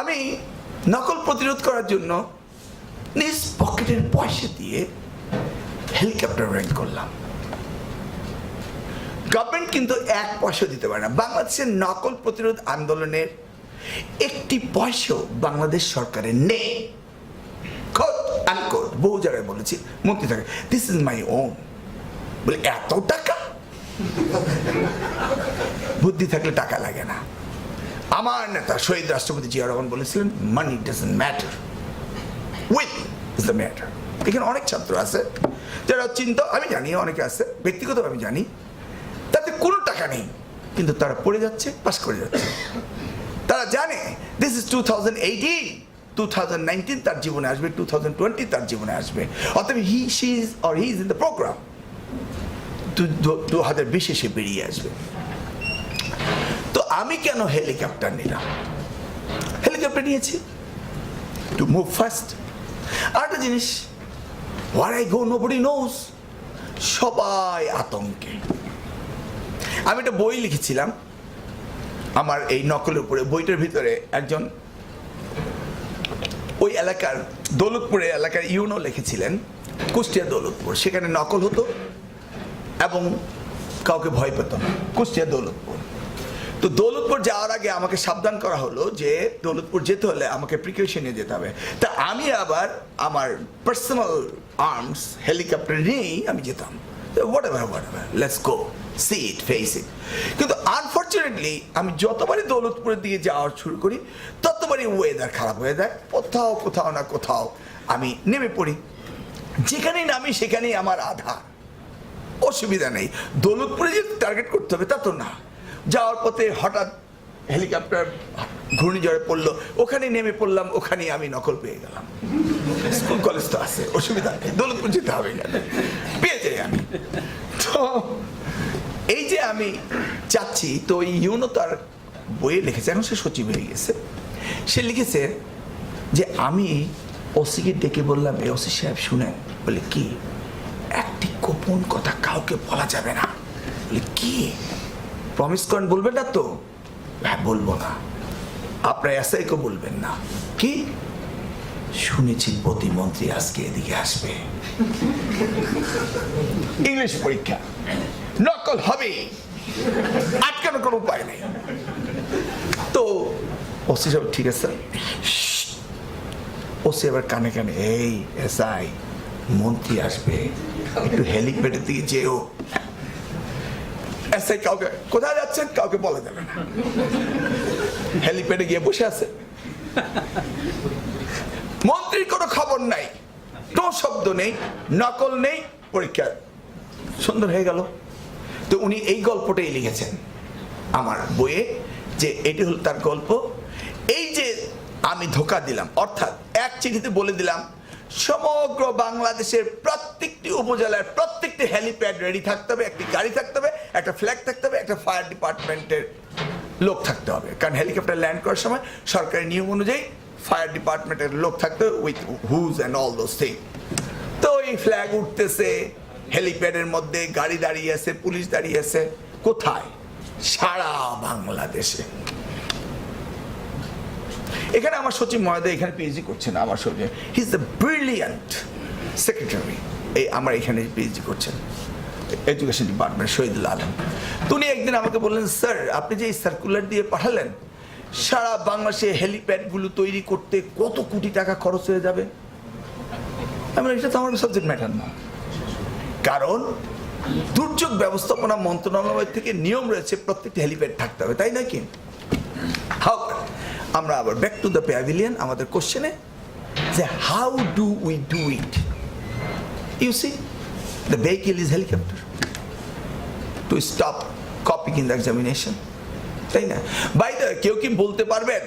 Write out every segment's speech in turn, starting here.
আমি নকল প্রতিরোধ করার জন্য নিজ পকেটের পয়সা দিয়ে হেলিকপ্টার রেন্ট করলাম। গভর্নমেন্ট কিন্তু এক পয়সা দিতে পারে না। বাংলাদেশের নকল প্রতিরোধ আন্দোলনের একটি পয়সাও বাংলাদেশ সরকারের নেই। বহু জায়গায় বলেছি, মন্ত্রী থাকে, দিস ইজ মাই ওন। বলে এত টাকা? বুদ্ধি থাকলে টাকা লাগে না। আমার নেতা শহীদ রাষ্ট্রপতি জিয়া রহমান বলেছিলেন, money doesn't matter, will is the matter. এখানে অনেক ছাত্র আছে যারা চিন্তা, আমি জানি অনেকে আছে, ব্যক্তিগত আমি জানি, তাতে কোনো টাকা নেই, কিন্তু তারা পড়ে যাচ্ছে, পাস করে যাচ্ছে। তারা জানে দিস ইজ 2018, 2019 তার জীবনে আসবে, 2020 তার জীবনে আসবে, অতএব he she is or he is in the program, 2020 সে বেরিয়ে আসবে। তো আমি কেন হেলিকপ্টার নিলাম? হেলিকপ্টার নিয়েছি টু মুভ ফাস্ট। আরেকটা জিনিস, where I go nobody knows, সবাই আতঙ্কে। আমি একটা বই লিখেছিলাম আমার এই নকলের উপরে। বইটার ভিতরে একজন ওই এলাকার দৌলতপুরের এলাকার ইউনো লিখেছিলেন, কুষ্টিয়া দৌলতপুর, সেখানে নকল হতো এবং কাউকে ভয় পেত না, কুষ্টিয়া দৌলতপুর। তো দৌলতপুর যাওয়ার আগে আমাকে সাবধান করা হলো যে দৌলতপুর যেতে হলে আমাকে প্রিকশন নিয়ে যেতে হবে। তা আমি আবার আমার পার্সোনাল আর্মস হেলিকপ্টার নিয়েই আমি যেতাম। Whatever let's go, see it, face it. কিন্তু আনফর্চুনেটলি আমি যতবারই দৌলতপুরের দিকে যাওয়া শুরু করি ততবারই ওয়েদার খারাপ হয়ে যায়, কোথাও না কোথাও আমি নেমে পড়ি। যেখানেই নামি সেখানেই আমার আধার। অসুবিধা নেই, দৌলতপুরে যে টার্গেট করতে হবে তা তো না। যাওয়ার পথে হঠাৎ হেলিকপ্টার ঘূর্ণিঝড়ে পড়লো, ওখানে নেমে পড়লাম, ওখানে আমি নকল পেয়ে গেলাম। স্কুল কলেজ তো আছে, অসুবিধা নেই, দৌলতপুর যেতে হবে না, পেয়ে যাই আমি। তো এই যে আমি চাচ্ছি, তো ইউনো তার বইয়ে লিখেছে, এখন সে সচিব হয়ে গেছে, সে লিখেছে যে আমি ওসিকে ডেকে বললাম, এই ওসি সাহেব শুনেন। বলে কি? একটি গোপন কথা কাউকে বলা যাবে না। বলে কি? প্রমিস করেন বলবেন না তো? হ্যাঁ বলবো না। আপনার এসআইকে বলবেন না। কি? শুনেছি প্রতিমন্ত্রী আজকে এদিকে আসবে, ইংলিশ পরীক্ষা, নকল হবে, আটকানোর কোনো উপায় নেই। তো ওসি সাহেব ঠিক আছে, ওসি আবার কানে কানে, এই এসআই মন্ত্রী আসবে, একটু হেলিপ্যাডের দিকে যেও। এসআই কাউকে, কোথায় যাচ্ছেন কাউকে বলা যাবে না। হেলিপ্যাডে গিয়ে বসে আছে, মন্ত্রীর কোনো খবর নাই, কোনো শব্দ নেই, নকল নেই, পরীক্ষা সুন্দর হয়ে গেল। তো উনি এই গল্পটাই লিখেছেন আমার বইয়ে, যে এটি হল তার গল্প। এই যে আমি ধোঁকা দিলাম, অর্থাৎ এক চিঠিতে বলে দিলাম সমগ্র বাংলাদেশের প্রত্যেকটি উপজেলার প্রত্যেকটি হেলিপ্যাড রেডি থাকতে হবে, একটি গাড়ি থাকতে হবে, একটা ফ্ল্যাগ থাকতে হবে, একটা ফায়ার ডিপার্টমেন্টের লোক থাকতে হবে। কারণ হেলিকপ্টার ল্যান্ড করার সময় সরকারি নিয়ম অনুযায়ী ফায়ার ডিপার্টমেন্টের লোক থাকতে হবে, with whose and all those thing. তো এই ফ্ল্যাগ উঠতেছে, হেলিপ্যাডের মধ্যে গাড়ি দাঁড়িয়ে আছে, পুলিশ দাঁড়িয়ে আছে। কোথায়? সারা বাংলাদেশে। এখানে আমার সচিব মহোদয় এখানে পিএইচডি করছেন, আমার সচিব, he is the brilliant secretary, এই আমার এখানে পিএইচডি করছেন এডুকেশন ডিপার্টমেন্ট, শহীদুল আলম। তো উনি একদিন আমাকে বললেন, স্যার আপনি যে এই সার্কুলার দিয়ে পাঠালেন, সারা বাংলাদেশে হেলিপ্যাডগুলো তৈরি করতে কত কোটি টাকা খরচ হয়ে যাবে? আমি এটা তো আমার সাবজেক্ট ম্যাটার না, কারণ দুর্যোগ ব্যবস্থাপনা মন্ত্রণালয় থেকে নিয়ম রয়েছে প্রত্যেকটি হেলিপ্যাড থাকতে হবে, তাই নাকি? হাউ, আমরা আবার ব্যাক টু দ্য প্যাভিলিয়ন, আমাদের কোশ্চেনে, যে how do we do it? You see, the vehicle is helicopter to stop copying in the examination, তাই না? বাই দ্য ওয়ে, কেউ কি বলতে পারবেন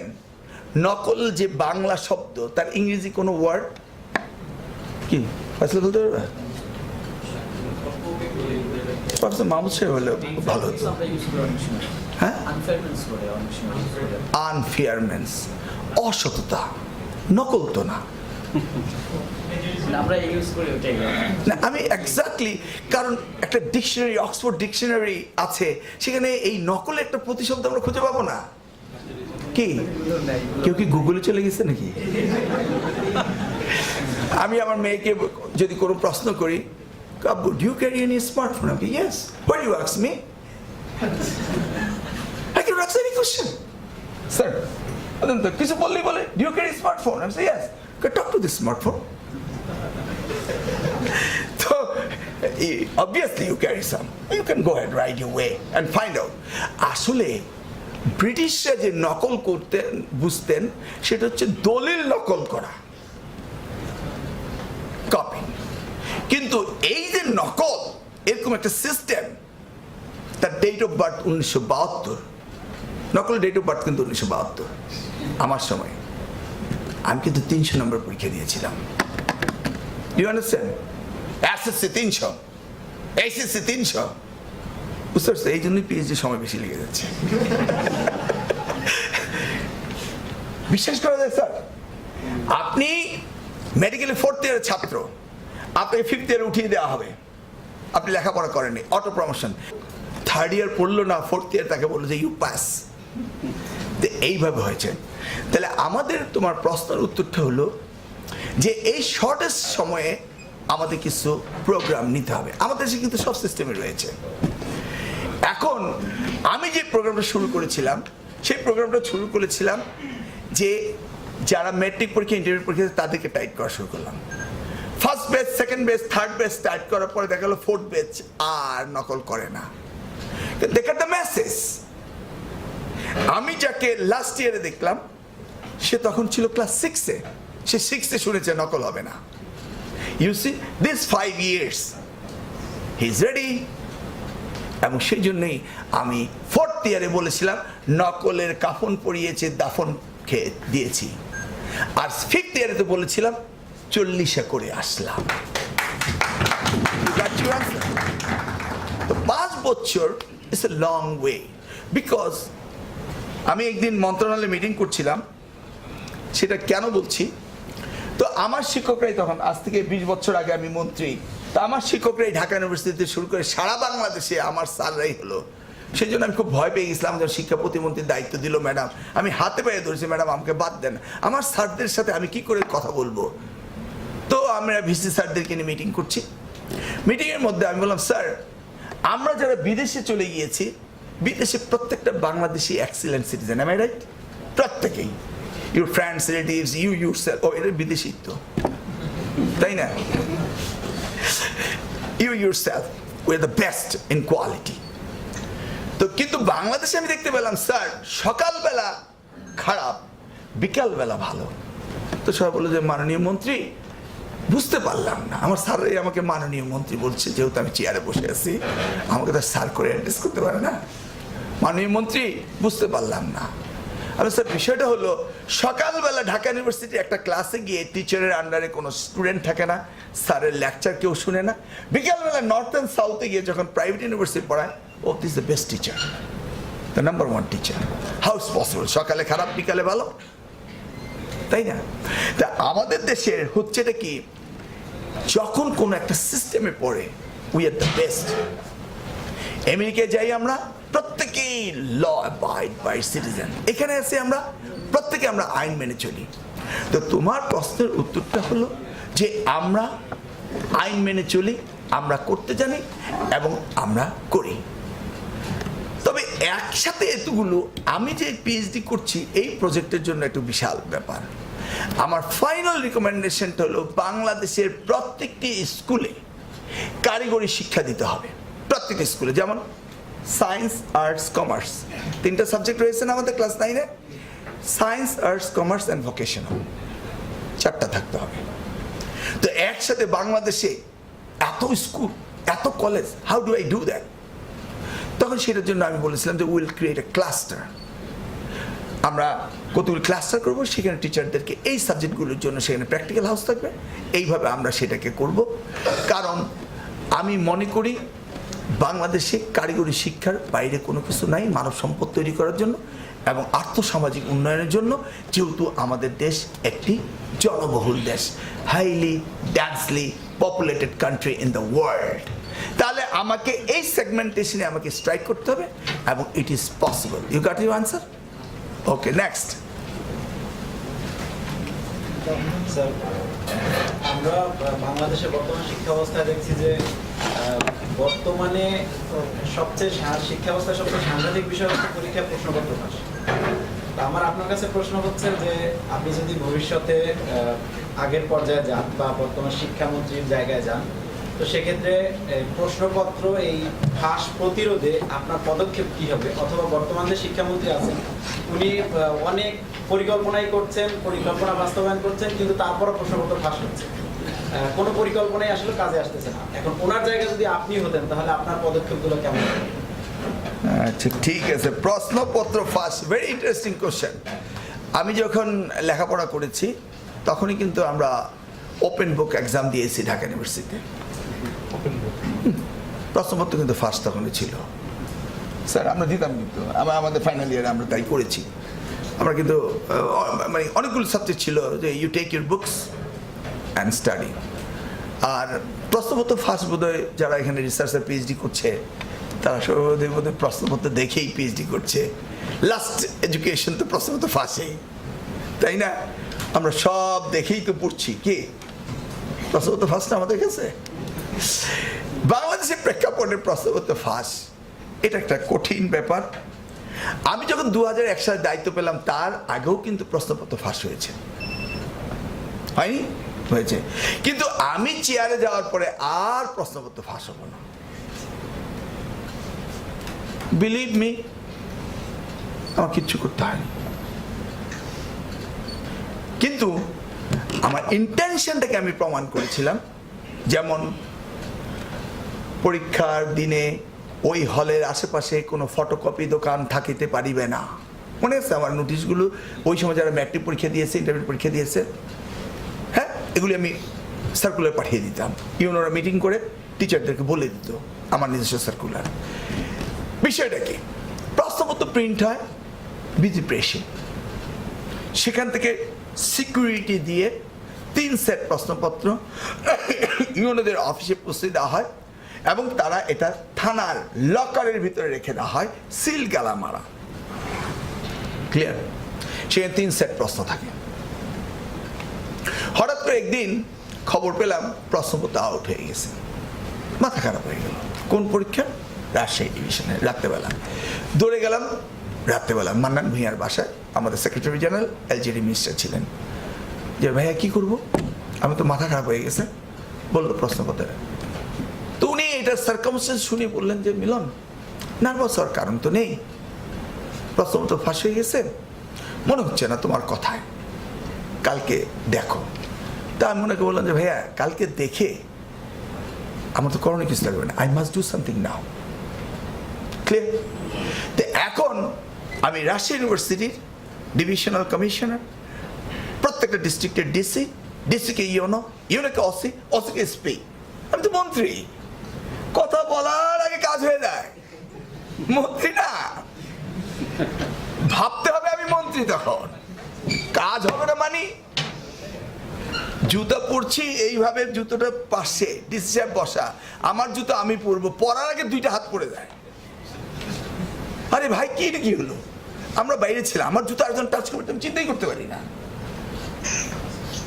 নকল যে বাংলা শব্দ তার ইংরেজি কোনো ওয়ার্ড কি? আসলে বলতে পারবে? মাহমুদ সাহেব হলে ভালো হতো। হ্যাঁ, আনফেয়ারনেস, অসততা, নকল তো না। আমি এক্স্যাক্টলি, কারণ একটা ডিকশনারি, অক্সফোর্ড ডিকশনারি আছে, সেখানে এই নকলের একটা প্রতিশব্দ আমরা খুঁজে পাবো না। কি কেউ কি গুগলে চলে গেছে নাকি? আমি আমার মেয়েকে যদি কোনো প্রশ্ন করি, Kabbu, do you carry any smartphone? আমি yes. What you ask me? I can ask any question. Sir কিছু বললেই বলে, ডু ইউ ক্যারি স্মার্টফোন? আমি say yes. Talk to this smartphone. তো obviously you carry some. You can go ahead, ride your way and find out. আসলে ব্রিটিশরা যে নকল করতেন বুঝতেন সেটা হচ্ছে দলিল নকল করা, কপি। কিন্তু এই যে নকল, এরকম একটা সিস্টেম, তার ডেট অফ বার্থ 1972। নকল ডেট অফ বার্থ কিন্তু 1972। আমার সময় আমি কিন্তু 300 নম্বর পরীক্ষা দিয়েছিলাম। You understand? SSC 300, HSC 300। বুঝতে পারছো? এই জন্যই পিএইচডি সময় বেশি লেগে যাচ্ছে। বিশ্বাস করা যায় স্যার, আপনি মেডিকেলে 4th ইয়ারের ছাত্র, আপনাকে 5th ইয়ারে উঠিয়ে দেওয়া হবে, আপনি লেখাপড়া করেননি, অটো প্রমোশন। 3rd ইয়ার পড়লো না, 4th ইয়ার তাকে বললো যে ইউ পাস। এইভাবে হয়েছে। তাহলে আমাদের তোমার প্রশ্নের উত্তরটা হলো যে এই শর্টেস্ট সময়ে আমাদের কিছু প্রোগ্রাম নিতে হবে। আমাদের দেশে কিন্তু সব সিস্টেমে রয়েছে। এখন আমি যে প্রোগ্রামটা শুরু করেছিলাম, সেই প্রোগ্রামটা শুরু করেছিলাম যে যারা ম্যাট্রিক পরীক্ষা, ইন্টারমিডিয়েট পরীক্ষা, তাদেরকে টাইট করা শুরু করলাম। First batch, second batch, third batch tight করার পরে দেখা গেলো 4th ব্যাচ আর নকল করে না। দেখ দ্য মেসেজ। আমি যাকে লাস্ট ইয়ারে দেখলাম, সে তখন ছিল ক্লাস 6-এ। সে 6-এ শুনেছে নকল হবে না। You see, this 5 years, he's ready. এবং সেই জন্যই আমি 4th ইয়ারে বলেছিলাম নকলের কাফন পরিয়েছে, দাফন খেয়ে দিয়েছি। আর 5th ইয়ারে তো বলেছিলাম 40 করে আসলাম। তো 5 বছর it's a long way. Because আমি একদিন মন্ত্রণালয়ে মিটিং করছিলাম, সেটা কেন বলছি, তো আমার শিক্ষকরাই তখন, আজ থেকে 20 বছর আগে আমি মন্ত্রী, তো আমার শিক্ষকরাই ঢাকা ইউনিভার্সিটিতে শুরু করে সারা বাংলাদেশে আমার স্যাররাই হলো। সেই জন্য আমি খুব ভয় পেয়ে গেছিলাম যখন শিক্ষা প্রতিমন্ত্রীর দায়িত্ব দিল ম্যাডাম। আমি হাতে পায়ে ধরেছি, ম্যাডাম আমাকে বাদ দেন, আমার স্যারদের সাথে আমি কি করে কথা বলবো। তো আমরা ভিসি স্যারদেরকে নিয়ে মিটিং করছি। মিটিংয়ের মধ্যে আমি বললাম, স্যার আমরা যারা বিদেশে চলে গিয়েছি, বিদেশে প্রত্যেকটা Bangladeshi excellent citizen, am I right? প্রত্যেকেই, your friends, relatives, you yourself, oh, এটা বিদেশি তো, তাই না? You yourself, we're the best in quality. তো কিন্তু বাংলাদেশে আমি দেখতে পেলাম, স্যার সকালবেলা খারাপ, বিকালবেলা ভালো। তো সবাই বললো যে মাননীয় মন্ত্রী, বুঝতে পারলাম না। আমার স্যাররাই আমাকে মাননীয় মন্ত্রী বলছে, যেহেতু আমি চেয়ারে বসে আছি, আমাকে তো স্যার করে অ্যাড্রেস করতে পারে না। মাননীয় মন্ত্রী, বুঝতে পারলাম না। আমি স্যার বিষয়টা হলো, সকালবেলা ঢাকা ইউনিভার্সিটি একটা ক্লাসে গিয়ে টিচারের আন্ডারে কোনো স্টুডেন্ট থাকে না, স্যারের লেকচার কেউ শুনে না। বিকালবেলা নর্থ অ্যান্ড সাউথে গিয়ে যখন প্রাইভেট ইউনিভার্সিটি পড়ায়, ও this the best teacher, the number 1 teacher. How is possible? সকালে খারাপ, বিকালে ভালো, তাই না? তা আমাদের দেশের হচ্ছেটা কি, যখন কোনো একটা সিস্টেমে পড়ে, উই আর দ্য বেস্ট। আমেরিকায় যাই আমরা, প্রত্যেকেই ল অ্যাবাইড বাই সিটিজেন। এখানে এসে আমরা প্রত্যেকে আমরা আইন মেনে চলি। তো তোমার প্রশ্নের উত্তরটা হলো যে আমরা আইন মেনে চলি, আমরা করতে জানি এবং আমরা করি। তবে একসাথে এতগুলো, আমি যে পিএইচডি করছি এই প্রজেক্টের জন্য একটু বিশাল ব্যাপার। আমার ফাইনাল রিকমেন্ডেশনটা হলো, বাংলাদেশের প্রত্যেকটি স্কুলে কারিগরি শিক্ষা দিতে হবে। প্রত্যেকটি স্কুলে, যেমন সায়েন্স, আর্টস, কমার্স, 3টা সাবজেক্ট রয়েছে না আমাদের ক্লাস 9-এ। Science, arts, commerce and vocational, 4টা থাকতে হবে। তো একসাথে বাংলাদেশে এত স্কুল, এত college, how do I do that? তখন সেটার জন্য আমি বলেছিলাম যে উইল ক্রিয়েট এ ক্লাস্টার। আমরা কতগুলো ক্লাস্টার করবো, সেখানে টিচারদেরকে এই সাবজেক্টগুলোর জন্য সেখানে প্র্যাকটিক্যাল হাউস থাকবে। এইভাবে আমরা সেটাকে করব। কারণ আমি মনে করি বাংলাদেশে কারিগরি শিক্ষার বাইরে কোনো কিছু নাই মানব সম্পদ তৈরি করার জন্য এবং আর্থসামাজিক উন্নয়নের জন্য, যেহেতু আমাদের দেশ একটি জনবহুল দেশ, highly densely populated country in the world. তাহলে আমাকে এই সেগমেন্টেশনে আমাকে স্ট্রাইক করতে হবে এবং it is possible. You got your answer? Okay, next. Sir, আমরা বাংলাদেশের বর্তমান শিক্ষা অবস্থায় দেখছি যে বর্তমানে শিক্ষা ব্যবস্থায় সবচেয়ে সাংঘাতিক বিষয় হচ্ছে পরীক্ষা প্রশ্নপত্র ফাঁস। আমার আপনার কাছে প্রশ্ন হচ্ছে যে আপনি যদি ভবিষ্যতে আগের পর্যায়ে যান বা বর্তমান শিক্ষামন্ত্রীর জায়গায় যান, তো সেক্ষেত্রে প্রশ্নপত্র এই ফাঁস প্রতিরোধে আপনার পদক্ষেপ কি হবে? অথবা বর্তমান যে শিক্ষামন্ত্রী আছেন উনি অনেক পরিকল্পনাই করছেন, পরিকল্পনা বাস্তবায়ন করছেন, কিন্তু তারপরও প্রশ্নপত্র ফাঁস হচ্ছে, কোনো পরিকল্পনাই আসলে কাজে আসতেছে না। এখন ওনার জায়গায় যদি আপনি হতেন তাহলে আপনার পদক্ষেপগুলো কেমন হবে? আচ্ছা, ঠিক আছে। প্রশ্নপত্র ফাঁস, ভেরি ইন্টারেস্টিং কোশ্চেন। আমি যখন লেখাপড়া করেছি তখনই কিন্তু আমরা ওপেন বুক এক্সাম দিয়েছি ঢাকা ইউনিভার্সিটিতে। প্রশ্নপত্র কিন্তু ফার্স্ট তখনই ছিল স্যার, আমরা দিতাম কিন্তু আমাদের ফাইনাল ইয়ারে আমরা তাই করেছি। আমরা কিন্তু মানে অনেকগুলো সাবজেক্ট ছিল যে you take your books and study. আর প্রশ্নপত্র ফার্স্ট বোধহয় যারা এখানে রিসার্চের পিএইচডি করছে তারা সবাই বোধহয় প্রশ্নপত্র দেখেই পিএইচডি করছে। লাস্ট এডুকেশন তো প্রশ্নপত্র ফাঁসেই, তাই না? আমরা সব দেখেই তো পড়ছি। কি প্রশ্নপত্র ফার্স্ট আমাদের কাছে? বাংলাদেশের প্রেক্ষাপটের প্রশ্নপত্র ফাঁস এটা একটা কঠিন ব্যাপার। আমি যখন 2001 সালে দায়িত্ব পেলাম তার আগেও কিন্তু প্রশ্নপত্র ফাঁস হয়েছে, হয়নি? হয়েছে। কিন্তু আমি চেয়ারে যাওয়ার পরে আর প্রশ্নপত্র ফাঁস হলো না। বিলিভ মি, আমার কিচ্ছু করতে হয়নি। কিন্তু আমার ইন্টেনশনটাকে আমি প্রমাণ করেছিলাম। যেমন পরীক্ষার দিনে ওই হলের আশেপাশে কোনো ফটোকপি দোকান থাকিতে পারিবে না। মনে আছে আমার নোটিশগুলো? ওই সময় যারা ম্যাট্রিক পরীক্ষা দিয়েছে, ইন্টারমিডিয়েট পরীক্ষা দিয়েছে, হ্যাঁ, এগুলি আমি সার্কুলার পাঠিয়ে দিতাম। ইউনোরা মিটিং করে টিচারদেরকে বলে দিত আমার নিজস্ব সার্কুলার। বিষয়টা কি? প্রশ্নপত্র প্রিন্ট হয় বিজি প্রেসে, সেখান থেকে সিকিউরিটি দিয়ে 3 সেট প্রশ্নপত্র ইউনোদের অফিসে পৌঁছে দেওয়া হয় এবং তারা এটা থানার লকারের ভিতরে রেখে দেওয়া হয়, সিল গালা মারা। ক্লিয়ার? সেখানে 3 সেট প্রশ্ন থাকে। হঠাৎ করে একদিন খবর পেলাম প্রশ্নপত্র আউট হয়ে গেছে। মাথা খারাপ হয়ে গেল। কোন পরীক্ষা? রাজশাহী ডিভিশনে। রাত্রেবেলা দৌড়ে গেলাম, রাত্রেবেলা মান্নান ভূঁইয়ার বাসায়। আমাদের সেক্রেটারি জেনারেল এলজিডি মিনিস্টার ছিলেন। যে ভাইয়া কি করব, আমি তো মাথা খারাপ হয়ে গেছে। বললো প্রশ্নপত্রে। তো উনি এটার সার্কামস্টেন্স শুনে বললেন যে মিলন, নার্ভাস হওয়ার কারণ তো নেই, প্রশ্নপত্র ফাঁস হয়ে গেছে মনে হচ্ছে না তোমার কথায়, কালকে দেখো। তা আমি মনে করে বললাম যে ভাইয়া কালকে দেখে আমার তো করণীয় কিছু লাগবে না, I must do something now. Clear? তো এখন আমি রাজশাহী ইউনিভার্সিটির ডিভিশনাল কমিশনার, প্রত্যেকটা ডিস্ট্রিক্টের ডিসি, ডিসিকে ইউনো, ইউনোকে অসি, অসিকে এসপি। আমি তো মন্ত্রী, কথা বলার আগে কাজ হয়ে যায়। মন্ত্রী না, ভাবতে হবে আমি মন্ত্রী, তখন কাজ হবে না। মানে জুতা পরছি এইভাবে, জুতোটা পাশে ডিসি সাহেব বসা, আমার জুতো আমি পরবো, পরার আগে 2টা হাত পড়ে যায়। আরে ভাই কি এটা কি হলো? আমরা বাইরে ছিলাম, আমার জুতো একজন টাচ করতে আমি চিন্তাই করতে পারি না।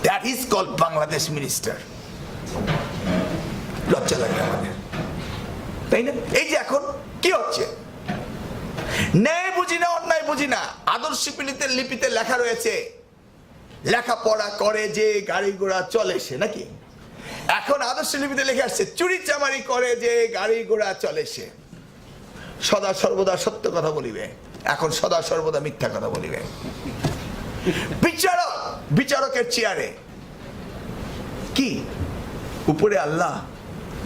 That is called Bangladesh minister. লজ্জা লাগে আমাদের, তাই না? এই যে এখন কি হচ্ছে, ন্যায় বুঝি না, অন্যায় বুঝি না। আদর্শ লিপিতে লেখা রয়েছে লেখাপড়া করে যে গাড়ি ঘোড়া চলে সে, নাকি? এখন আদর্শ লিপিতে লিখে আসছে চুরি চামারি করে যে গাড়ি ঘোড়া চলে সে সদা সর্বদা সত্য কথা বলিবে, এখন সদা সর্বদা মিথ্যা কথা বলিবে। বিচারক, বিচারকের চেয়ারে কি উপরে আল্লাহ,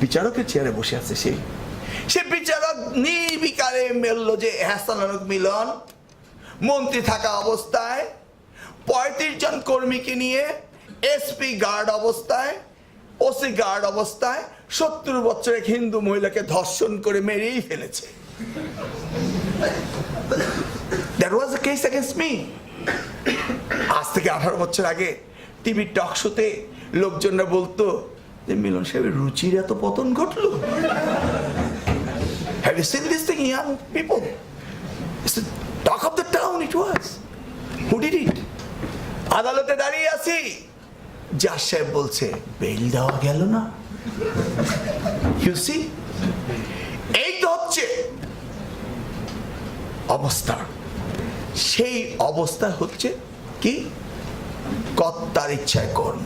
বিচারকের চেয়ারে বসে আছে সে বিচারক নির্বিকারে মেলল যে এহসানুল মিলন মন্ত্রী থাকা অবস্থায় 35 জন কর্মীকে নিয়ে এসপি গার্ড অবস্থায়, ওসি গার্ড অবস্থায় 70 বছরের এক হিন্দু মহিলাকে ধর্ষণ করে মেরেই ফেলেছে। That was the case against me. আজ থেকে 18 বছর আগে টিভি টক শোতে লোকজনরা বলতো যে মিলন সাহেবের রুচির এত পতন ঘটলো। Have you seen this thing, young people? It's the talk of the town, it was. Who did it? আদালতে দাঁড়িয়ে আছি, জাজ সাহেব বলছে বেল দেওয়া গেল না। ইউ সি, এই তো হচ্ছে অবস্থা। সেই অবস্থা হচ্ছে কি? কর্তার ইচ্ছায় কর্ম।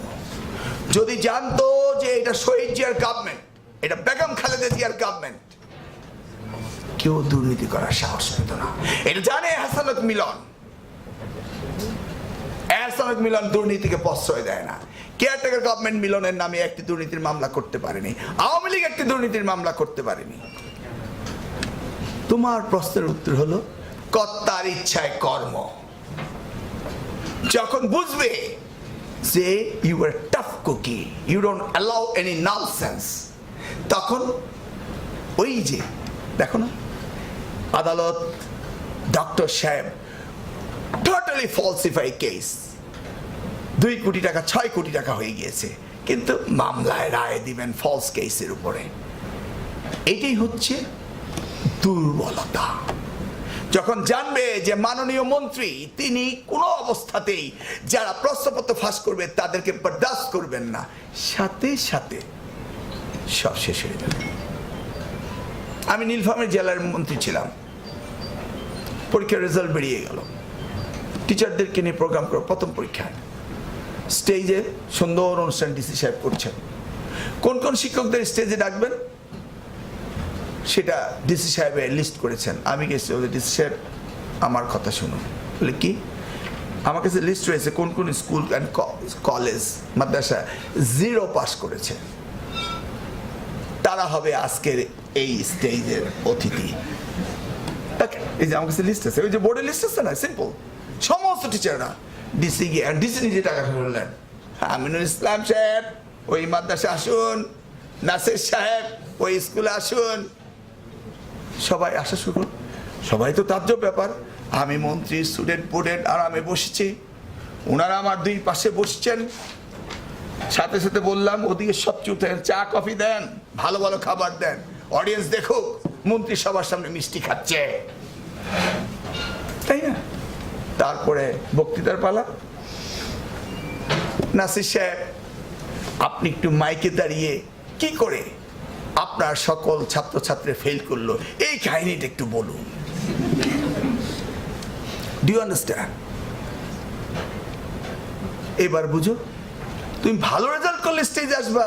যদি জানতো যে এটা শহীদ জিয়ার গভর্নমেন্ট, এটা বেগম খালেদা জিয়ার গভর্নমেন্ট, কেউ দুর্নীতি করার সাহস পেত না। এটা জানে হাসানুত মিলন। হাসানুত মিলন দুর্নীতিকে প্রশ্রয় দেয় না। কেয়ারটেকার গভর্নমেন্ট মিলনের নামে একটি দুর্নীতির মামলা করতে পারেনি। আওয়ামী লীগ একটি দুর্নীতির মামলা করতে পারেনি। তোমার প্রশ্নের উত্তর হলো কর্তার ইচ্ছায় কর্ম। যখন বুঝবে যে you are tough cookie, you don't allow any nonsense, তখন ওই যে দেখো না, আদালত ডক্টর সাহেব টোটালি ফলসিফাই কেস, 2 কোটি টাকা 6 কোটি টাকা হয়ে গিয়েছে, কিন্তু মামলায় রায় দিবেন ফলস কেসের উপরে। এটাই হচ্ছে দুর্বলতা। যখন জানবে যে মাননীয় মন্ত্রী তিনি কোনো অবস্থাতেই যারা প্রশ্নপত্র ফাঁস করবে তাদেরকে বরদাস্ত করবেন না, সাথে সাথে সব শেষ হয়ে যাবে। আমি নীলফামারী জেলার মন্ত্রী ছিলাম, পরীক্ষার রেজাল্ট বেরিয়ে গেল, টিচারদেরকে নিয়ে প্রোগ্রাম করো। প্রথম পরীক্ষায় স্টেজে সুন্দর অনুষ্ঠান ডিসি সাহেব করছেন। কোন কোন শিক্ষকদের স্টেজে ডাকবেন সেটা ডিসি সাহেবের লিস্ট করেছেন। আমি গেছি, ওদের ডিসি সাহেব আমার কথা শুনুন। বলে কি? আমার কাছে লিস্ট রয়েছে কোন কোন school and college Madrasa 0 pass করেছে, তারা হবে আজকের এই স্টেজের অতিথি। এই যে আমার কাছে লিস্ট আছে, ওই যে বোর্ডের লিস্ট আছে না, সিম্পল, সমস্ত টিচাররা। ডিসি গিয়ে, আর ডিসি নিজে টাকা বললেন, আমিনুল ইসলাম সাহেব ওই মাদ্রাসা আসুন, নাসির সাহেব ওই স্কুলে আসুন। সবাই আসা শুরু। সবাই তো তাজ্জব ব্যাপার, আমি মন্ত্রী, স্টুডেন্ট বোর্ডের আরামে বসেছি, ওনারা আমার 2 পাশে বসছেন। সাথে সাথে বললাম ওদিকে সব চুপ থাকেন, চা কফি দেন, ভালো ভালো খাবার দেন, অডিয়েন্স দেখুক মন্ত্রী সবার সামনে মিষ্টি খাচ্ছে, তাই না? তারপরে বক্তৃতার পালা। নাসির সাহেব আপনি একটু মাইকে দাঁড়িয়ে কি করে আপনার সকল ছাত্রছাত্রী ফেল করলো এই কাহিনীটা একটু বলুন। Do you understand? এবার বুঝো, তুমি ভালো রেজাল্ট করলে স্টেজে আসবা,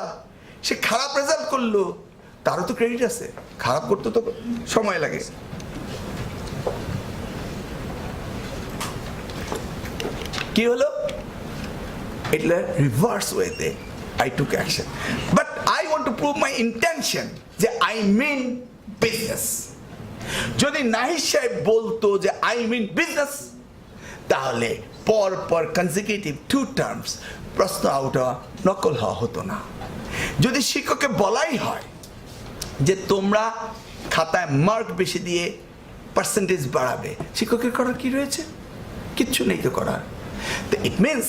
সে খারাপ রেজাল্ট করলো তারও তো ক্রেডিট আছে, খারাপ করতে তো সময় লাগে। কি হলো? এটা রিভার্স ওয়েতে I took action, but I want to prove my intention যে I mean business. যদি নাহিদ সাহেব বলতো যে I mean business, তাহলে পর consecutive 2 terms প্রশ্ন আউট হওয়া, নকল হওয়া হতো না। যদি শিক্ষককে বলাই হয় যে তোমরা খাতায় মার্ক বেশি দিয়ে পার্সেন্টেজ বাড়াবে, শিক্ষকের করার কি রয়েছে? কিচ্ছু নেই তো করার। It means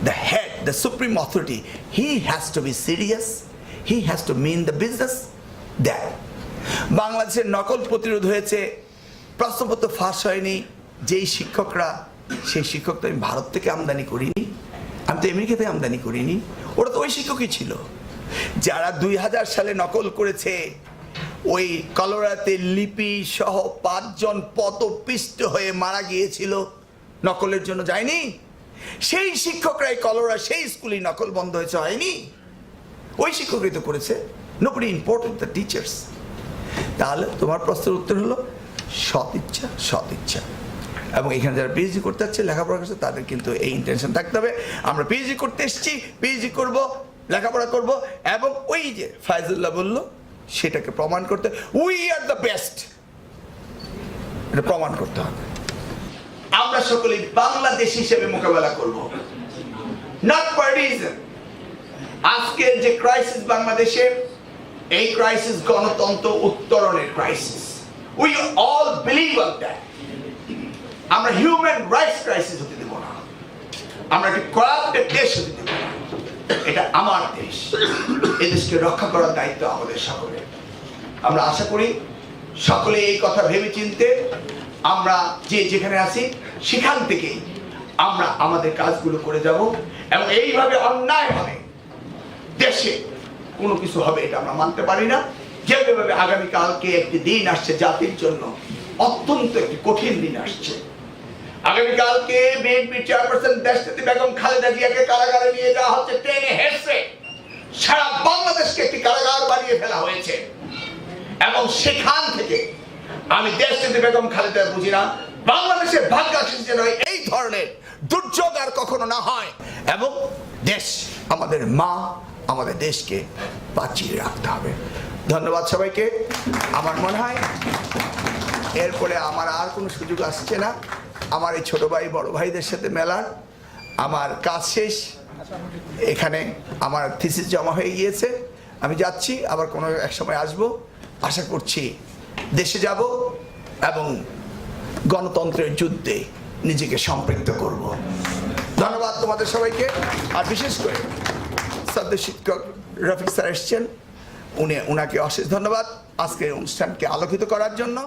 the head, the supreme authority, he has to be serious, he has to mean the business. That বাংলাদেশের নকল প্রতিরোধ হয়েছে, প্রশ্নপত্র ফাঁস হয়নি, যেই শিক্ষকরা, সেই শিক্ষক তো আমি ভারত থেকে আমদানি করিনি, আমি তো আমেরিকা থেকে আমদানি করিনি, ওরা তো ওই শিক্ষকই ছিল। যারা 2000 সালে নকল করেছে, ওই কলোরাতে লিপি সহ 5 জন পদপিষ্ট হয়ে মারা গিয়েছিল, নকলের জন্য যায়নি? সেই শিক্ষকরাই কলোরা, সেই স্কুলেই নকল বন্ধ হয়েছে, হয়নি? ওই শিক্ষকরাই তো করেছে। Nobody important the teachers. তাহলে তোমার প্রশ্নের উত্তর হলো সৎ ইচ্ছা, সৎ ইচ্ছা। এবং এখানে যারা পিএইচডি করতে যাচ্ছে, লেখাপড়া করছে, তাদের কিন্তু এই ইন্টেনশন থাকতে হবে, আমরা পিএইচডি করতে এসেছি, পিএইচডি করব, লেখাপড়া করব, এবং ওই যে ফায়জুল্লাহ বলল সেটাকে প্রমাণ করতে, উই আর দ্য বেস্ট, এটা প্রমাণ করতে হবে। আমরা সকলেই বাংলাদেশ হিসেবে মোকাবেলা করব, নট পার্টিজান। আজকের যে ক্রাইসিস বাংলাদেশের, এই ক্রাইসিস গণতন্ত্র উত্তরণের crisis. We all believe on that. আমরা হিউম্যান রাইটস ক্রাইসিস হতে দেব না, আমরা একটি করাপ্টেড দেশ হতে দেব না। এটা আমার দেশ, এই দেশকে রক্ষা করার দায়িত্ব আমাদের সকলের। আমরা আশা করি সকলে এই কথা ভেবে চিনতে আমরা যে যেখানে আছি সেখান থেকে আমরা আমাদের কাজগুলো করে যাব এবং এইভাবে অন্যায় হবে দেশে কোনো কিছু হবে এটা আমরা মানতে পারি না। যেভাবে আগামীকালকে একটি দিন আসছে জাতির জন্য, অত্যন্ত একটি কঠিন দিন আসছে। আগামীকালকে বিএনপি চেয়ারপারসন দেশনেত্রী বেগম খালেদা জিয়াকে কারাগারে নিয়ে যাওয়া হচ্ছে, ট্রেনে হেসে সারা বাংলাদেশকে একটি কারাগার বানিয়ে ফেলা হয়েছে। এবং সেখান থেকে আমি দেশনেত্রী বেগম খালেদা বুঝি না বাংলাদেশের ভাগ্য যেন এই ধরনের দুর্যোগ আর কখনো না হয়, এবং দেশ আমাদের মা, আমাদের দেশকে বাঁচিয়ে রাখতে হবে। ধন্যবাদ সবাইকে। আমার মনে হয় এরপরে আমার আর কোনো সুযোগ আসছে না আমার এই ছোট ভাই বড় ভাইদের সাথে মেলার। আমার কাজ শেষ, এখানে আমার থিসিস জমা হয়ে গিয়েছে, আমি যাচ্ছি, আবার কোনো এক সময় আসবো। আশা করছি দেশে যাব এবং গণতন্ত্রের যুদ্ধে নিজেকে সম্পৃক্ত করব। ধন্যবাদ তোমাদের সবাইকে। আর বিশেষ করে শ্রদ্ধেয় শিক্ষক রফিক স্যার এসছেন, ওনাকে অশেষ ধন্যবাদ আজকের অনুষ্ঠানকে আলোকিত করার জন্য।